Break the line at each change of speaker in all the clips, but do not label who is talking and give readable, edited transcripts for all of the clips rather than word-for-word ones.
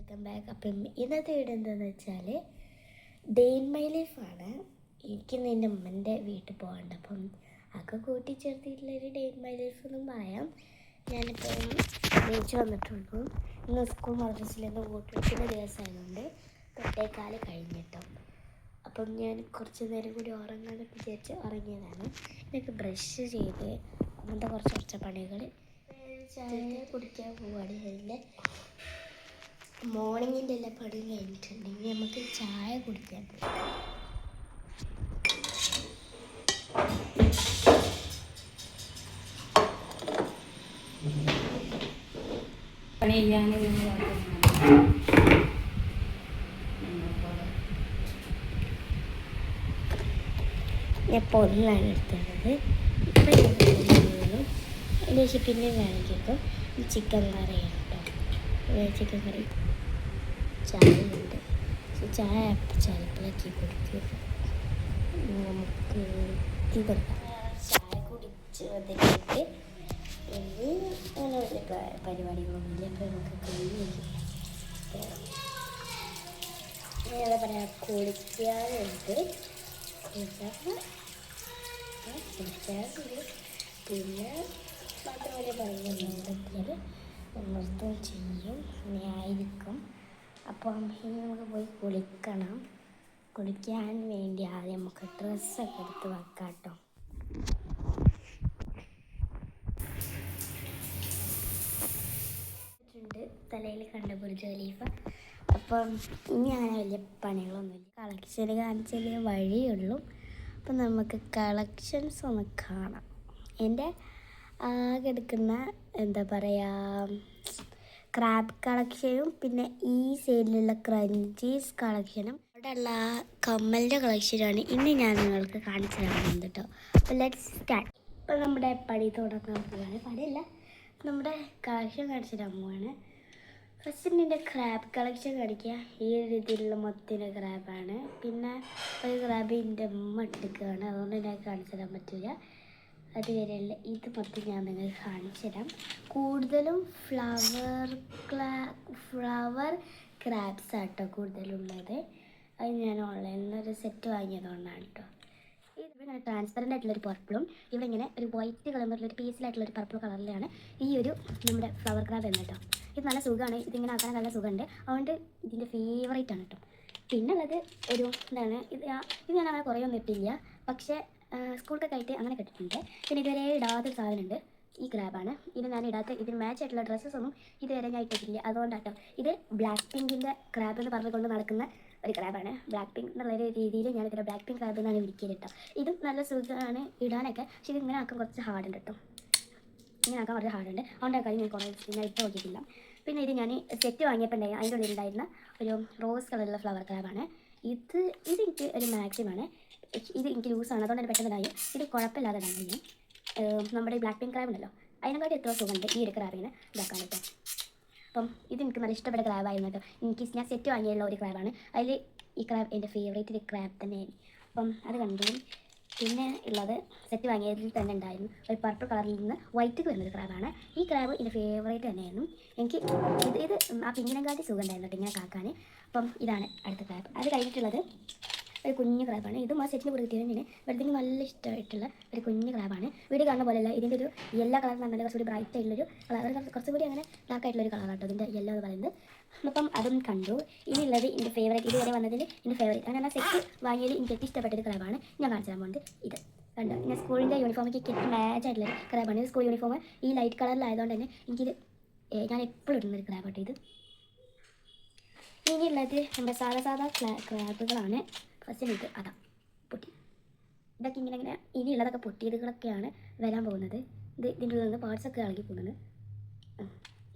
Welcome back. അപ്പം ഇന്നത്തെ video എന്താണെന്ന് വെച്ചാൽ ഡേ ഇൻ മൈ ലൈഫാണ്. എനിക്കിന്ന് എൻ്റെ അമ്മൻ്റെ വീട്ടിൽ പോകണ്ട, അപ്പം അതൊക്കെ കൂട്ടിച്ചേർത്തിട്ടുള്ളൊരു ഡേ ഇൻ മൈ ലൈഫ് എന്നും പറയാം. ഞാനിപ്പം ബീച്ച് വന്നിട്ടുള്ളൂ. ഇന്ന് സ്കൂൾ മദ്രസയിലൊന്ന് കൂട്ടിവെക്കുന്ന ദിവസമായതുകൊണ്ട് 8:15 കഴിഞ്ഞിട്ടോ. അപ്പം ഞാൻ കുറച്ച് നേരം കൂടി ഉറങ്ങാനൊക്കെ വിചാരിച്ച് ഉറങ്ങിയതാണ്. എനിക്ക് ബ്രഷ് ചെയ്ത് അങ്ങനത്തെ കുറച്ച് പണികൾ ചായ കുടിക്കാൻ പോവുകയാണ്. അതിൻ്റെ മോർണിംഗിൻ്റെ എല്ലാ പണിയും കഴിഞ്ഞിട്ടുണ്ടെങ്കിൽ നമുക്ക് ചായ കുടിക്കാൻ പോകും.
പണി ചെയ്യാൻ
ഞാൻ പൊന്നാണ് എടുത്തത്. ഇപ്പം അതിന് ശേഷം പിന്നെ കാണിക്കുമ്പോൾ ചിക്കൻ കറി കേട്ടോ. ചിക്കൻ കറി ചായ ഉണ്ട്. ചായ ചിലപ്പോഴാക്കി കുടിക്കും. നമുക്ക് ഇതല്ല ചായ കുടിച്ച് വന്നിട്ട് ഇനി അങ്ങനെ വലിയ പരിപാടികളൊന്നുമില്ല. അപ്പോൾ നമുക്ക് കഴിഞ്ഞ് എന്താ പറയുക, കുളിക്കാറുണ്ട്. കുളിക്കാറുണ്ട് പിന്നെ മാത്രമല്ല പറയുന്നത് നൃത്തം ചെയ്യും ആയിരിക്കും. അപ്പം ഇനി നമുക്ക് പോയി കുളിക്കണം. കുളിക്കാൻ വേണ്ടി ആദ്യം നമുക്ക് ഡ്രസ്സൊക്കെ എടുത്ത് വെക്കാം കേട്ടോ. തലയിൽ കണ്ട ബുർജ് ഖലീഫ. അപ്പം ഇനി അങ്ങനെ വലിയ പണികളൊന്നുമില്ല. കളക്ഷൻ കാണിച്ചാലേ വഴിയുള്ളൂ. അപ്പം നമുക്ക് കളക്ഷൻസ് ഒന്ന് കാണാം. എൻ്റെ ആകെ എടുക്കുന്ന എന്താ പറയുക, ക്രാബ് കളക്ഷനും പിന്നെ ഈ സൈഡിലുള്ള ക്രഞ്ചീസ് കളക്ഷനും അവിടെ ഉള്ള കമ്മലിൻ്റെ കളക്ഷനാണ് ഇന്ന് ഞാൻ നിങ്ങൾക്ക് കാണിച്ചു തരാറുണ്ട് കേട്ടോ. അപ്പോൾ ലെറ്റ്സ് സ്റ്റാർട്ട്. ഇപ്പോൾ നമ്മുടെ പണി തുടങ്ങാൻ പോവുകയാണ്. പണിയല്ല, നമ്മുടെ കളക്ഷൻ കാണിച്ചു തരാൻ പോവുകയാണ്. ഫസ്റ്റ് എൻ്റെ ക്രാബ് കളക്ഷൻ കാണിക്കുക. ഈ ഒരു രീതിയിലുള്ള മൊത്തത്തിൻ്റെ ക്രാബാണ്. പിന്നെ ഒരു ക്രാബ് എൻ്റെ അമ്മ ഇട്ടിക്കുകയാണ്, അതുകൊണ്ട് ഞാൻ കാണിച്ചു തരാൻ പറ്റില്ല. അതുവരെയല്ല, ഇത് മൊത്തം ഞാൻ നിങ്ങൾക്ക് കാണിച്ചു തരാം. കൂടുതലും ഫ്ലവർ ക്രാബ്സ് ആട്ടോ കൂടുതലുള്ളത്. അത് ഞാൻ ഓൺലൈനിൽ നിന്ന് ഒരു സെറ്റ് വാങ്ങിയതുകൊണ്ടാണ് കേട്ടോ. ഇതിങ്ങനെ ട്രാൻസ്പെറൻ്റ് ആയിട്ടുള്ളൊരു പർപ്പിളും ഇവിടെ ഇങ്ങനെ ഒരു വൈറ്റ് കളറിലുള്ളൊരു പീസിലായിട്ടുള്ളൊരു പർപ്പിൾ കളറിലാണ് ഈ ഒരു നമ്മുടെ ഫ്ലവർ ക്രാബ് എന്ന് കേട്ടോ. ഇത് നല്ല സുഖമാണ്, ഇതിങ്ങനെ ആക്കാൻ നല്ല സുഖമുണ്ട്. അതുകൊണ്ട് ഇതിൻ്റെ ഫേവറേറ്റ് ആണ് കേട്ടോ. പിന്നെ ഉള്ളത് ഒരു ഇതാണ്. ഇത് ഞാൻ അങ്ങനെ കുറേ ഒന്നും ഇട്ടില്ല, പക്ഷേ സ്കൂളൊക്കെ ആയിട്ട് അങ്ങനെ കിട്ടിയിട്ടുണ്ട്. പിന്നെ ഇതുവരെ ഇടാത്തൊരു സാധനമുണ്ട്, ഈ ക്രാബാണ്. ഇത് ഞാൻ ഇടാത്ത, ഇതിന് മാച്ച് ആയിട്ടുള്ള ഡ്രസ്സസ് ഒന്നും ഇതുവരെ ഞാൻ ഇട്ടിട്ടില്ല, അതുകൊണ്ടാട്ടോ. ഇത് ബ്ലാക്ക് പിങ്കിൻ്റെ ക്രാബ് എന്ന് പറഞ്ഞുകൊണ്ട് നടക്കുന്ന ഒരു ക്രാബാണ്. ബ്ലാക്ക് പിങ്ക് എന്നുള്ളൊരു രീതിയിൽ ഞാൻ ഇതിൻ്റെ ബ്ലാക്ക് പിങ്ക് ക്രാബ് എന്നാണ് വിളിക്കുന്നത് കേട്ടോ. ഇതും നല്ല സുഖമാണ് ഇടാനൊക്കെ, പക്ഷേ ഇത് ഇങ്ങനെ ആക്കാൻ കുറച്ച് ഹാർഡുണ്ട് കേട്ടോ. ഇങ്ങനെ ആക്കാൻ കുറച്ച് ഹാർഡുണ്ട്, അതുകൊണ്ട് കാര്യം ഞാൻ കുറേ ഞാൻ ഇട്ട് നോക്കിയിട്ടില്ല. പിന്നെ ഇത് ഞാൻ സെറ്റ് വാങ്ങിയപ്പോൾ ഉണ്ടായി, അതിൻ്റെ ഉള്ളിൽ ഉണ്ടായിരുന്ന ഒരു റോസ് കളറിലുള്ള ഫ്ലവർ ക്രാബാണ്. ഇതെനിക്ക് ഒരു മാക്സിമാണ്. ഇത് എനിക്ക് ലൂസാണ്, അതുകൊണ്ട് തന്നെ പെട്ടെന്ന് ഇത് കുഴപ്പമില്ലാതെ ഇടാൻ കഴിയും. നമ്മുടെ ബ്ലാക്ക് പിങ്ക് ക്രാബ് ഉണ്ടല്ലോ, അതിനെക്കാട്ടി എത്ര സുഖമുണ്ട് ഈ ഒരു ക്രാബിനെ ഇതാക്കാൻ കേട്ടോ. അപ്പം ഇത് എനിക്ക് നല്ല ഇഷ്ടപ്പെട്ട ക്രാബായിരുന്നു കേട്ടോ. ഞാൻ സെറ്റ് വാങ്ങിയുള്ള ഒരു ക്രാബാണ്. അതിൽ ഈ ക്രാബ് എൻ്റെ ഫേവറേറ്റ് ക്രാബ് തന്നെയാണ്. അപ്പം അത് കണ്ടു. പിന്നെ ഉള്ളത് സെറ്റ് വാങ്ങിയതിൽ തന്നെ ഉണ്ടായിരുന്നു ഒരു പർപ്പിൾ കളറിൽ നിന്ന് വൈറ്റ് വരുന്നൊരു ക്രാബാണ്. ഈ ക്രാബ് എൻ്റെ ഫേവറേറ്റ് തന്നെയായിരുന്നു. എനിക്ക് ഇത് ആ പിങ്കിനെക്കാട്ടി സുഖം ഉണ്ടായിരുന്നു കേട്ടോ ഇങ്ങനെ കാക്കാൻ. അപ്പം ഇതാണ് അടുത്ത ക്രാബ്. അത് കഴിഞ്ഞിട്ടുള്ളത് ഒരു കുഞ്ഞു ക്രാബാണ്. ഇതും ആ സെറ്റിന് കൂടെ കിട്ടിയത് തന്നെയാണ്. വെറുതെ നല്ല ഇഷ്ടമായിട്ടുള്ള ഒരു കുഞ്ഞു ക്രാബാണ്. വീഡിയോ കാണുന്ന പോലെയല്ല, ഇതിൻ്റെ ഒരു യെല്ലോ കളർ എന്ന് പറഞ്ഞാൽ കുറച്ചുകൂടി ബ്രൈറ്റ് ആയിട്ടുള്ളൊരു കളർ, കുറച്ചുകൂടി അങ്ങനെ ഡാർക്ക് ആയിട്ടുള്ളൊരു കളറാണ് കേട്ടോ ഇതിൻ്റെ യെല്ലോ എന്ന് പറയുന്നത്. അപ്പം അതും കണ്ടു. ഇനിയുള്ളത് എൻ്റെ ഫേവറേറ്റ്, ഇതുവരെ വന്നതിൽ എൻ്റെ ഫേവറേറ്റ് അങ്ങനെ സെറ്റ് വാങ്ങിയതിൽ എനിക്ക് ഏറ്റവും ഇഷ്ടപ്പെട്ടൊരു ക്രാബാണ് ഞാൻ കാണിച്ചു തരാൻ പോകുന്നത്. ഇത് കണ്ടോ, ഞാൻ സ്കൂളിൻ്റെ യൂണിഫോമിലേക്ക് കിട്ടി മാച്ച് ആയിട്ടുള്ളൊരു ക്രാബാണ്. ഇത് സ്കൂൾ യൂണിഫോം ഈ ലൈറ്റ് കളറിലായതുകൊണ്ട് തന്നെ എനിക്കിത് ഞാൻ എപ്പോഴും ഇടുന്നൊരു ക്രാബാട്ടോ ഇത്. ഇനിയുള്ളത് നമ്മുടെ സാധാ ക്രാബുകളാണ്. ഫസ്റ്റ് ഇത് അതാ പൊട്ടി, ഇതൊക്കെ ഇങ്ങനെ ഇനിയുള്ളതൊക്കെ പൊട്ടിയതുകളൊക്കെയാണ് വരാൻ പോകുന്നത്. ഇതിൻ്റെ ഉള്ളിൽ നിന്ന് പാർട്സൊക്കെ ഇളകി പോകുന്നത്.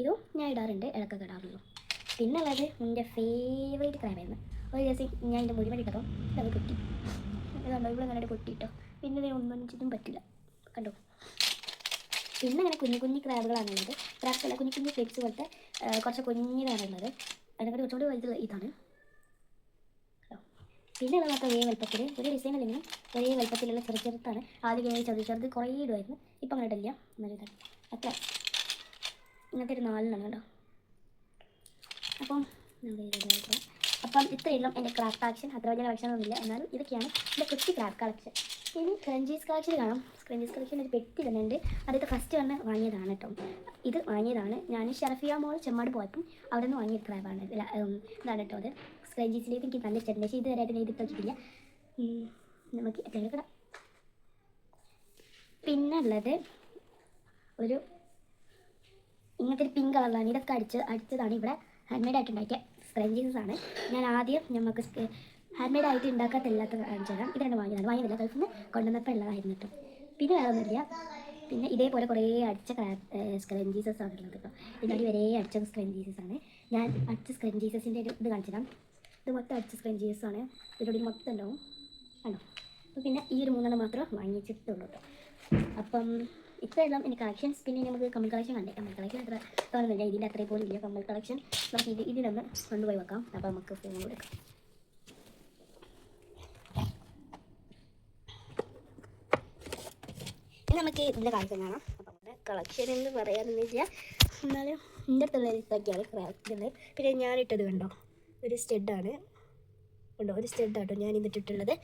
ഇതും ഞാൻ ഇടാറുണ്ട്, ഇടയ്ക്കൊക്കെ ഇടാറുള്ളൂ. പിന്നെ ഉള്ളത് എൻ്റെ ഫേവറേറ്റ് ക്രാബായിരുന്നു. ഒരു ദിവസം ഞാൻ എൻ്റെ മുടി ഇട്ടപ്പോൾ അത് പൊട്ടി. കണ്ടോ, ഇവിടെ നന്നായിട്ട് പൊട്ടിയിട്ടോ. പിന്നെ ഇത് ഒന്നും പറ്റില്ല കണ്ടോ. പിന്നെ അങ്ങനെ കുഞ്ഞു ക്രാബുകളാണുള്ളത്. ക്രാബ്സല്ല, കുഞ്ഞു ഫ്ലിപ്സ് പോലത്തെ കുറച്ച് കുഞ്ഞിതാണുള്ളത്. അതിനെക്കാട്ടി കുറച്ചുകൂടി വലുതുള്ള ഇതാണ്. പിന്നെ ഉള്ളത് മാത്രം ഒരേ വലുപ്പത്തിൽ, ഒരു ഡിസൈൻ അല്ലെങ്കിലും ഒരേ വലുപ്പത്തിലുള്ള ചെറുതാണ്. ആദ്യം ചെറുത് കുറേ ഇടുമായിരുന്നു, ഇപ്പം അങ്ങനെ ഇടില്ല. നല്ലതാണ് അത്ര. ഇങ്ങനത്തെ ഒരു 4 കേട്ടോ. അപ്പം അപ്പം ഇത്രയുള്ള എൻ്റെ ക്രാഫ്റ്റ് കളക്ഷൻ. അത്ര വലിയ കളക്ഷനൊന്നുമില്ല, എന്നാലും ഇതൊക്കെയാണ് എൻ്റെ കുട്ടി ക്രാഫ്റ്റ് കളക്ഷൻ. ഇനി ക്രഞ്ചീസ് കളക്ഷൻ കാണാം. ക്രഞ്ചീസ് കളക്ഷൻ ഒരു പെട്ടി തന്നെ ഉണ്ട്. ആദ്യത്തെ ഫസ്റ്റ് വന്ന് വാങ്ങിയതാണ് കേട്ടോ. ഇത് വാങ്ങിയതാണ് ഞാൻ ഷെറഫിയ മോൾ ചെമ്മാട് പോയപ്പം അവിടെ നിന്ന് വാങ്ങിയ ക്രാബാണ്. ഇതാണ് കേട്ടോ അത്. ക്രഞ്ചീസിലേക്ക് എനിക്ക് നല്ല ഇഷ്ടമുണ്ട്, പക്ഷേ ഇതുവരെയായിട്ട് ഞാൻ ഇതിട്ട് വെച്ചിട്ടില്ല. നമുക്ക് എത്രയും കിടാം. പിന്നെ ഉള്ളത് ഒരു ഇങ്ങനത്തെ ഒരു പിങ്ക് കളറിലാണ്. ഇതൊക്കെ അടിച്ചതാണ് ഇവിടെ ഹാൻഡ് മെയ്ഡ് ആയിട്ട് ഉണ്ടാക്കിയ സ്ക്രഞ്ചീസസ് ആണ്. ഞാൻ ആദ്യം നമുക്ക് ഹാൻഡ് മെയ്ഡ് ആയിട്ട് ഉണ്ടാക്കാത്തല്ലാത്ത കാണിച്ചു തരാം. ഇത് രണ്ട് വാങ്ങിയതല്ല, ഗൾഫിൽ നിന്ന് കൊണ്ടുവന്നപ്പോൾ ഉള്ളതായിരുന്നു കേട്ടോ. പിന്നെ വേറെ ഒന്നുമില്ല. പിന്നെ ഇതേപോലെ കുറേ അടിച്ച സ്ക്രഞ്ചീസസ് ആണ് ഉള്ളത് കേട്ടോ. ഇതിനടി വരെ അടിച്ച സ്ക്രഞ്ചീസസ് ആണ്. ഞാൻ അടിച്ച സ്ക്രഞ്ചീസസിൻ്റെ ഒരു ഇത് കാണിച്ചു തരാം. ഇത് മൊത്തം അടിച്ച സ്ക്രഞ്ചീസസ് ആണ്. ഇതിലൂടെ മൊത്തം ഉണ്ടാവും ആണോ. അപ്പോൾ പിന്നെ ഈ ഒരു 3 മാത്രം വാങ്ങിച്ചിട്ടുള്ളൂ കേട്ടോ. അപ്പം ഇത്രയെല്ലാം എനിക്ക് കളക്ഷൻസ്. പിന്നെ നമുക്ക് കമ്മൽ കളക്ഷൻ കണ്ടേ. കമ്മൽ കളക്ഷൻ അത്ര തോന്നുന്നില്ല, ഇതിൻ്റെ അത്രയും പോലും ഇല്ല കമ്മൽ കളക്ഷൻ. നമുക്ക് ഇതിനൊന്ന് കൊണ്ടുപോയി വെക്കാം. അപ്പോൾ നമുക്ക് ഫോൺ കൊടുക്കാം. നമുക്ക് ഇതിൻ്റെ കളക്ഷൻ കാണാം. അപ്പം കളക്ഷൻ എന്ന് പറയാനൊന്നുമില്ല, എന്നാലും എൻ്റെ അടുത്തുള്ള ഇതൊക്കെയാണ് ക്രാഫ്റ്റുള്ളത്. പിന്നെ ഞാനിട്ടത് കണ്ടോ, ഒരു സ്റ്റെഡാണ് ഉണ്ടോ, ഒരു സ്റ്റെഡാട്ടോ ഞാൻ ഇതിട്ടിട്ടുള്ളത്.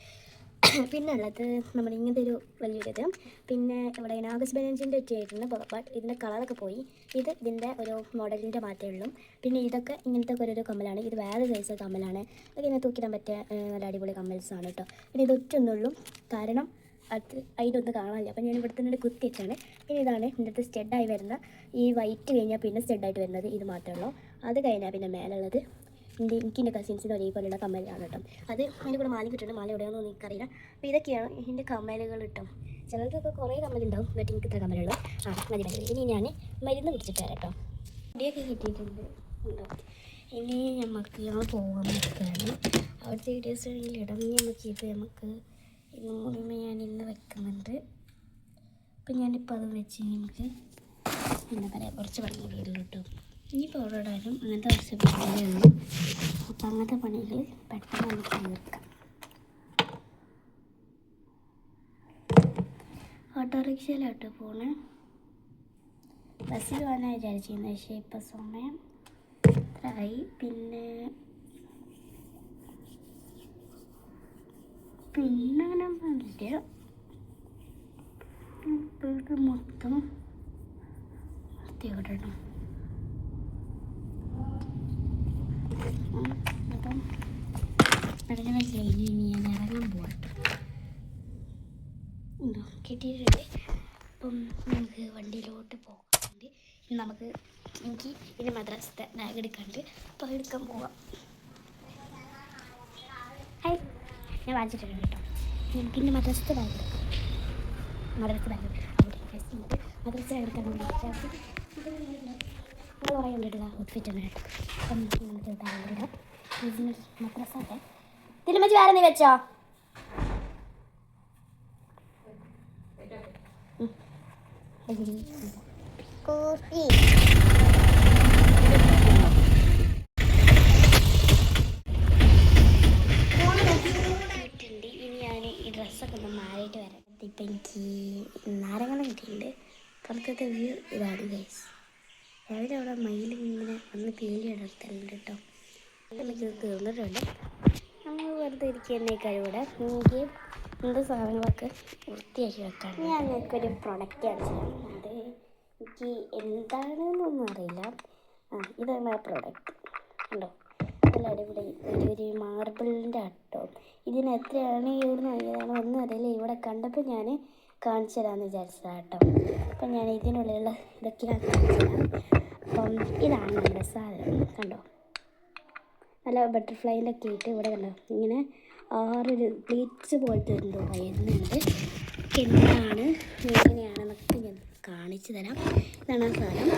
പിന്നെ ഉള്ളത് നമ്മൾ ഇങ്ങനത്തെ ഒരു വലിയൊരു ഇത്. പിന്നെ ഇവിടെ ആഗസ്റ്റ് ബെനഞ്ചിൻ്റെ വെച്ചായിരുന്നു, ബട്ട് ഇതിൻ്റെ കളറൊക്കെ പോയി. ഇതിൻ്റെ ഒരു മോഡലിൻ്റെ മാറ്റമേ ഉള്ളൂ. പിന്നെ ഇതൊക്കെ ഇങ്ങനത്തെ ഒരു കമ്മലാണ്. ഇത് വേറെ സൈസ് കമ്മലാണ്. അതൊക്കെ ഇങ്ങനെ തൂക്കിടാൻ പറ്റിയ നല്ല അടിപൊളി കമ്മൽസാണ് കേട്ടോ. പിന്നെ ഇത് ഒറ്റൊന്നുള്ളൂ, കാരണം അത് അതിലൊന്നും കാണാനില്ല. അപ്പോൾ ഞാൻ ഇവിടെ തന്നെ കുത്തി വെച്ചാണ്. പിന്നെ ഇതാണ് എൻ്റെ അടുത്ത് സ്റ്റെഡായി വരുന്ന ഈ വൈറ്റ് കഴിഞ്ഞാൽ പിന്നെ സ്റ്റെഡായിട്ട് വരുന്നത് ഇത് മാത്രമേ ഉള്ളൂ. അത് കഴിഞ്ഞാൽ പിന്നെ മേലുള്ളത് എൻ്റെ കസിൻസിൻ്റെ ഒരേപോലെയുള്ള കമ്മലാണ് കേട്ടോ. അത് അതിൻ്റെ കൂടെ മാല കിട്ടുന്നുണ്ട്, മാല എവിടെയാണെന്ന് എനിക്കറിയില്ല. അപ്പോൾ ഇതൊക്കെയാണ് എൻ്റെ കമ്മലുകൾ കേട്ടോ. ചിലർക്കൊക്കെ കുറേ കമ്മലുണ്ടാവും, എന്നിട്ട് എനിക്ക് ഇത്ര കമ്മലുള്ളൂ. മതി. ഇനി ഞാൻ മരുന്ന് പിടിച്ചിട്ട് തരാം കേട്ടോ. ഇവിടെയൊക്കെ കിട്ടിയിട്ടുണ്ട് ഉണ്ടോ. ഇനി ഞങ്ങൾ പോകാൻ നിൽക്കുകയാണ്. അവിടുത്തെ വീഡിയോസ് ആണെങ്കിൽ ഇടം നമുക്ക് ഇത് നമുക്ക് ഇന്ന് മുഴുവൻ ഞാൻ ഇന്ന് വെക്കുന്നുണ്ട്. അപ്പം ഞാനിപ്പോൾ അത് വെച്ച് നമുക്ക് എന്താ പറയുക കുറച്ച് പണി വീടും കിട്ടും. ഇനി പൗഡർ ഇടാനും അങ്ങനത്തെ കുറച്ച് പണികളേ ഉള്ളൂ. അപ്പം അങ്ങനത്തെ പണികൾ പെട്ടെന്ന് നമുക്ക് തീർക്കാം. ഓട്ടോറിക്ഷയിലോട്ട് പോണേ. ബസ്സിൽ പോകാനാണ് വിചാരിച്ചിരുന്നത്, പക്ഷേ ഇപ്പം സമയം ഇത്രയായി. പിന്നെ അങ്ങനെ ഒന്നുമില്ല. ഇത് മൊത്തം ഇടണം. അപ്പം അതിന് മനസ്സിലായി. ഇനി ഞാൻ ഇറങ്ങാൻ പോകട്ടെ. കിട്ടിയിട്ടുണ്ട്. അപ്പം നമുക്ക് വണ്ടിയിലോട്ട് പോകാറുണ്ട്. എനിക്ക് ഇനി മദ്രസത്തെ ബാഗ് എടുക്കാണ്ട്, അപ്പോൾ എടുക്കാൻ പോവാം. ഹായ്, ഞാൻ വാങ്ങിച്ചിട്ടുണ്ട് കേട്ടോ. എനിക്കിൻ്റെ മദ്രസത്തെ ബാഗ് എടുക്കാം. മദ്രസ ബാഗ് മദ്രസ എടുക്കാൻ വേണ്ടി അത് കുറേ കണ്ടിട്ടുള്ള ഔട്ട്ഫിറ്റ് ആണ് കേട്ടോ. അപ്പം നമുക്ക് ബാഗിലിടാം. മദ്രസ ഒക്കെ തിരുമച്ച് വേറെ നീ വെച്ചോ. ഇനി ഞാൻ ഈ ഡ്രസ്സൊക്കെ ഒന്ന് മാറിയിട്ട് വരാം. ഇപ്പം എനിക്ക് നാരങ്ങളും കിട്ടിയിട്ടുണ്ട്. പുറത്തത്തെ വ്യൂ ഇതാണ് ഗൈസ്. രാവിലെ അവിടെ മയിലിങ്ങനെ വന്ന് പേലി ഇടർത്തലുണ്ട് കേട്ടോ. നമുക്ക് തീർന്നിട്ടുണ്ട്. നമ്മൾ വെറുതെ ഇരിക്കുന്നേക്കാൾ ഇവിടെ എനിക്ക് എന്ത് സാധനങ്ങളൊക്കെ വൃത്തിയാക്കി വെക്കാൻ ഞങ്ങൾക്കൊരു പ്രൊഡക്റ്റ് അടിച്ചതാണ്. അത് എനിക്ക് എന്താണെന്നൊന്നും അറിയില്ല. ഇതാണ് ആ പ്രൊഡക്റ്റ് ഉണ്ടോ. നല്ല അടിപൊളി ഒരു മാർബിളിൻ്റെ ആട്ടോ. ഇതിന് എത്രയാണ് ഇവിടുന്ന് വാങ്ങിയതാണോ ഒന്നും അറിയില്ല. ഇവിടെ കണ്ടപ്പോൾ ഞാൻ കാണിച്ചു തരാമെന്ന് വിചാരിച്ചതാണ് കേട്ടോ. അപ്പം ഞാൻ ഇതിനുള്ളിലുള്ള ഇതൊക്കെയാണ് കാണിച്ചു തരാം. അപ്പം ഇതാണ് നമ്മുടെ സാധനം കണ്ടോ. നല്ല ബട്ടർഫ്ലൈൻ്റെ ഒക്കെ ഇട്ട് ഇവിടെ കണ്ടോ ഇങ്ങനെ 6 പ്ലീറ്റ്സ് പോലത്തെ എന്തോ വരുന്നുണ്ട്. എന്താണ് എങ്ങനെയാണെന്നൊക്കെ ഞാൻ കാണിച്ചു തരാം. ഇതാണ് ആ സാധനം.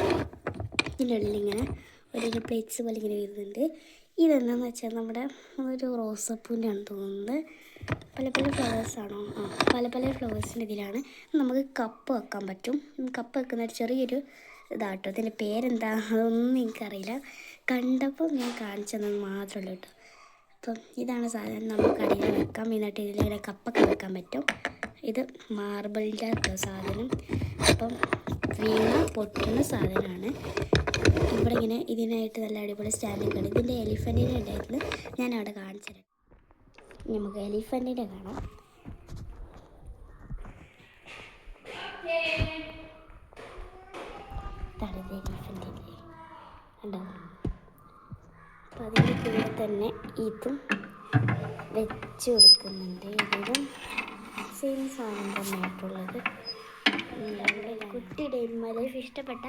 ഇതിൻ്റെ ഉള്ളിൽ ഇങ്ങനെ ഒരു പ്ലേറ്റ്സ് പോലെ ഇങ്ങനെ വരുന്നുണ്ട്. ഇതെന്താണെന്ന് വെച്ചാൽ നമ്മുടെ ഒരു റോസപ്പൂവിൻ്റെ ആണെന്ന് തോന്നുന്നത്. പല ഫ്ലവേഴ്സാണോ, പല ഫ്ലവേഴ്സിൻ്റെ ഇതിലാണ്. നമുക്ക് കപ്പ് വെക്കാൻ പറ്റും. കപ്പ് വെക്കുന്ന ഒരു ചെറിയൊരു ഇതാട്ടോ. ഇതിൻ്റെ പേരെന്താ അതൊന്നും എനിക്കറിയില്ല. കണ്ടപ്പോൾ ഞാൻ കാണിച്ചതെന്ന് മാത്രമേ ഉള്ളൂ കേട്ടോ. അപ്പം ഇതാണ് സാധനം. നമുക്ക് അടിയിൽ വെക്കാം. എന്നിട്ട് ഇതിലിങ്ങനെ കപ്പൊക്കെ വെക്കാൻ പറ്റും. ഇത് മാർബിളിൻ്റെ സാധനം. അപ്പം വീണ പൊട്ടുന്ന സാധനമാണ്. ഇവിടെ ഇങ്ങനെ ഇതിനായിട്ട് നല്ല അടിപൊളി സ്റ്റാൻഡൊക്കെ ഉണ്ട്. ഇതിൻ്റെ എലിഫൻറ്റിനെ ഉണ്ടായിരുന്നു, ഞാൻ അവിടെ കാണിച്ചു തരാം. നമുക്ക് എലിഫൻറ്റിനെ കാണാം. തടത് എലിഫൻറ്റിൻ്റെ ഉണ്ടാവും. അപ്പം അതിൻ്റെ കൂടെ തന്നെ ഇതും വെച്ച് കൊടുക്കുന്നുണ്ട്. ഇതിലും സെയിം സാധനം തന്നെയായിട്ടുള്ളത്. കുട്ടി ഡേ ഇൻ മൈ ലൈഫ് ഇഷ്ടപ്പെട്ട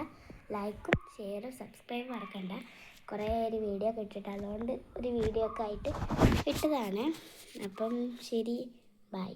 ലൈക്കും ഷെയറും സബ്സ്ക്രൈബും മറക്കണ്ട. കുറേ ഒരു വീഡിയോ ഒക്കെ ഇട്ടിട്ട്, അതുകൊണ്ട് ഒരു വീഡിയോ ഒക്കെ ആയിട്ട് ഇട്ടതാണ്. അപ്പം ശരി, ബൈ.